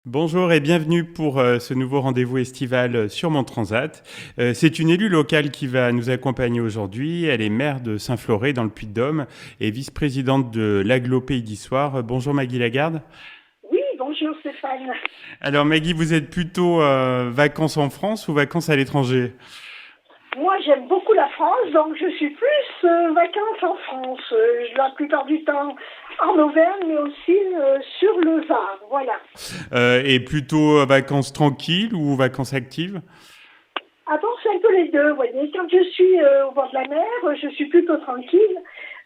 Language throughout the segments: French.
Bonjour et bienvenue pour ce nouveau rendez-vous estival sur Mon Transat. C'est une élue locale qui va nous accompagner aujourd'hui. Elle est maire de Saint-Floré dans le Puy-de-Dôme et vice-présidente de l'Agglo Pays d'Issoire. Bonjour Maggie Lagarde. Oui, bonjour Stéphane. Alors Maggie, vous êtes plutôt vacances en France ou vacances à l'étranger? Moi, j'aime beaucoup la France, donc je suis plus vacances en France. La plupart du temps en Auvergne, mais aussi sur le Var. Voilà. Et plutôt vacances tranquilles ou vacances actives? Avant, c'est un peu les deux, vous voyez. Quand je suis au bord de la mer, je suis plutôt tranquille.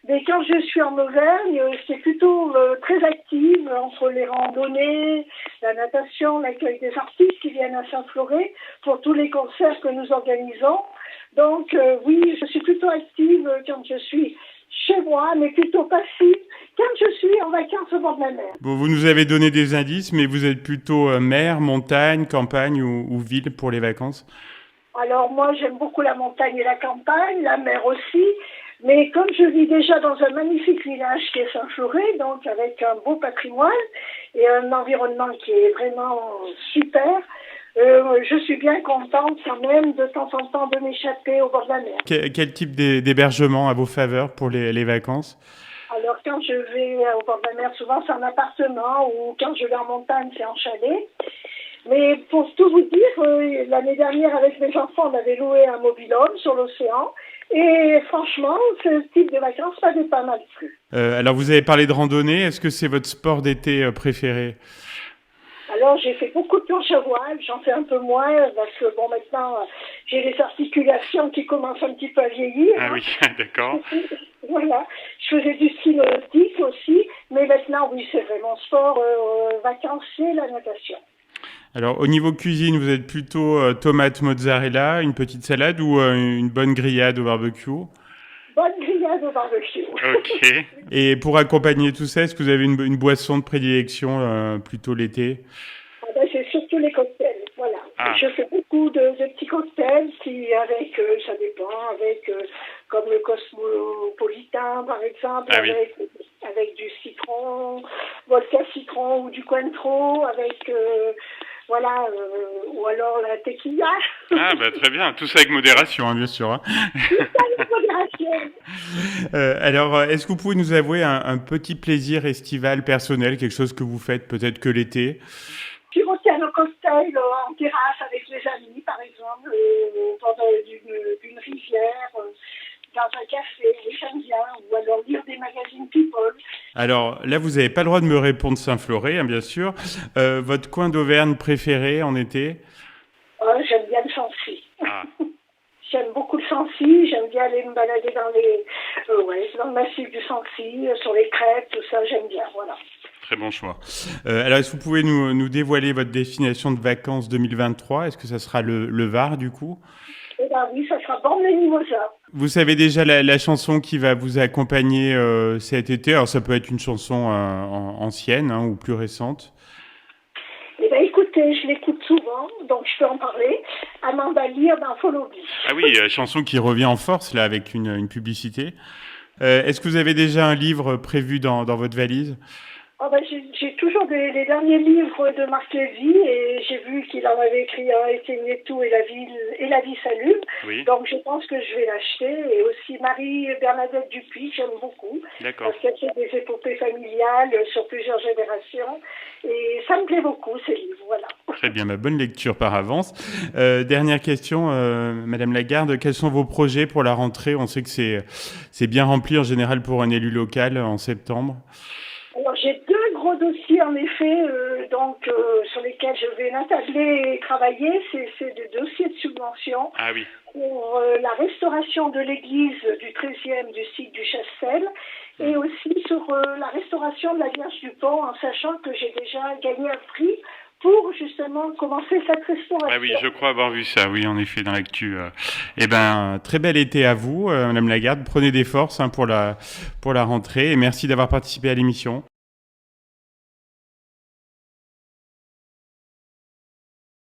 Mais quand je suis en Auvergne, c'est plutôt très active entre les randonnées, la natation, l'accueil des artistes qui viennent à Saint-Floré pour tous les concerts que nous organisons. Donc oui, je suis plutôt active quand je suis chez moi, mais plutôt passive quand je suis en vacances au bord de la mer. Bon, vous nous avez donné des indices, mais vous êtes plutôt mer, montagne, campagne ou ville pour les vacances? Alors moi, j'aime beaucoup la montagne et la campagne, la mer aussi. Mais comme je vis déjà dans un magnifique village qui est Saint-Floré, donc avec un beau patrimoine et un environnement qui est vraiment super, je suis bien contente quand même de temps en temps de m'échapper au bord de la mer. Quel type d'hébergement à vos faveurs pour les vacances? Alors quand je vais au bord de la mer, souvent c'est en appartement ou quand je vais en montagne, c'est en chalet. Mais pour tout vous dire, l'année dernière avec mes enfants, on avait loué un mobil-home sur l'océan. Et franchement, ce type de vacances m'avait pas mal plu. Alors vous avez parlé de randonnée, est-ce que c'est votre sport d'été préféré? Alors j'ai fait beaucoup de planches à voile, j'en fais un peu moins parce que bon maintenant j'ai les articulations qui commencent un petit peu à vieillir. Ah Hein. oui, d'accord. Voilà, je faisais du ski nautique aussi, mais maintenant oui c'est vraiment sport, vacances c'est la natation. Alors au niveau cuisine, vous êtes plutôt tomate mozzarella, une petite salade ou une bonne grillade au barbecue? Bonne grillade au barbecue. Ok. Et pour accompagner tout ça, est-ce que vous avez une boisson de prédilection plutôt l'été? Ah ben, c'est surtout les cocktails, voilà. Ah, Je fais beaucoup de petits cocktails qui, avec, ça dépend, avec comme le cosmopolitain par exemple, ah oui. avec du citron, vodka citron ou du Cointreau, avec, voilà, ou alors la tequila. Ah bah très bien, tout ça avec modération, hein, bien sûr. Hein. Tout ça avec modération. Alors, est-ce que vous pouvez nous avouer un petit plaisir estival personnel, quelque chose que vous faites peut-être que l'été? Piloter un cocktail en terrasse avec les amis, par exemple, pendant d'une rivière, dans un café, oui, j'aime bien, ou alors lire des magazines People. Alors là, vous n'avez pas le droit de me répondre Saint-Floré, hein, bien sûr. Votre coin d'Auvergne préféré en été? J'aime bien le Sancy. Ah, J'aime beaucoup le Sancy, j'aime bien aller me balader dans le massif du Sancy, sur les crêtes, tout ça, j'aime bien, voilà. très bon choix. Alors, est-ce que vous pouvez nous dévoiler votre destination de vacances 2023? Est-ce que ça sera le Var, du coup? Eh ben oui, ça sera Bormes-les-Mimosas. Vous savez déjà la chanson qui va vous accompagner cet été? Alors, ça peut être une chanson ancienne hein, ou plus récente. Eh bien, écoutez, je l'écoute souvent, donc je peux en parler. Amanda Lear dans Follow Me. Ah oui, chanson qui revient en force, là, avec une publicité. Est-ce que vous avez déjà un livre prévu dans votre valise? Oh ben, j'ai toujours les derniers livres de Marc Lévy et j'ai vu qu'il en avait écrit un, Éteignez tout et la vie s'allume. Oui, Donc je pense que je vais l'acheter. Et aussi Marie-Bernadette Dupuis, j'aime beaucoup, d'accord. parce qu'elle fait des épopées familiales sur plusieurs générations. Et ça me plaît beaucoup, ces livres, voilà. Très bien, bonne lecture par avance. Dernière question, Madame Lagarde, quels sont vos projets pour la rentrée? On sait que c'est bien rempli en général pour un élu local en septembre. Alors j'ai deux gros dossiers en effet, sur lesquels je vais m'attabler et travailler. C'est des dossiers de subvention Ah oui. pour la restauration de l'église du 13e du site du Chastel et aussi sur la restauration de la Vierge du Pont, en sachant que j'ai déjà gagné un prix pour justement commencer cette restauration. Ah oui, je crois avoir vu ça, oui, en effet, dans l'actu. Eh ben, très bel été à vous, Madame Lagarde. Prenez des forces hein, pour la rentrée et merci d'avoir participé à l'émission.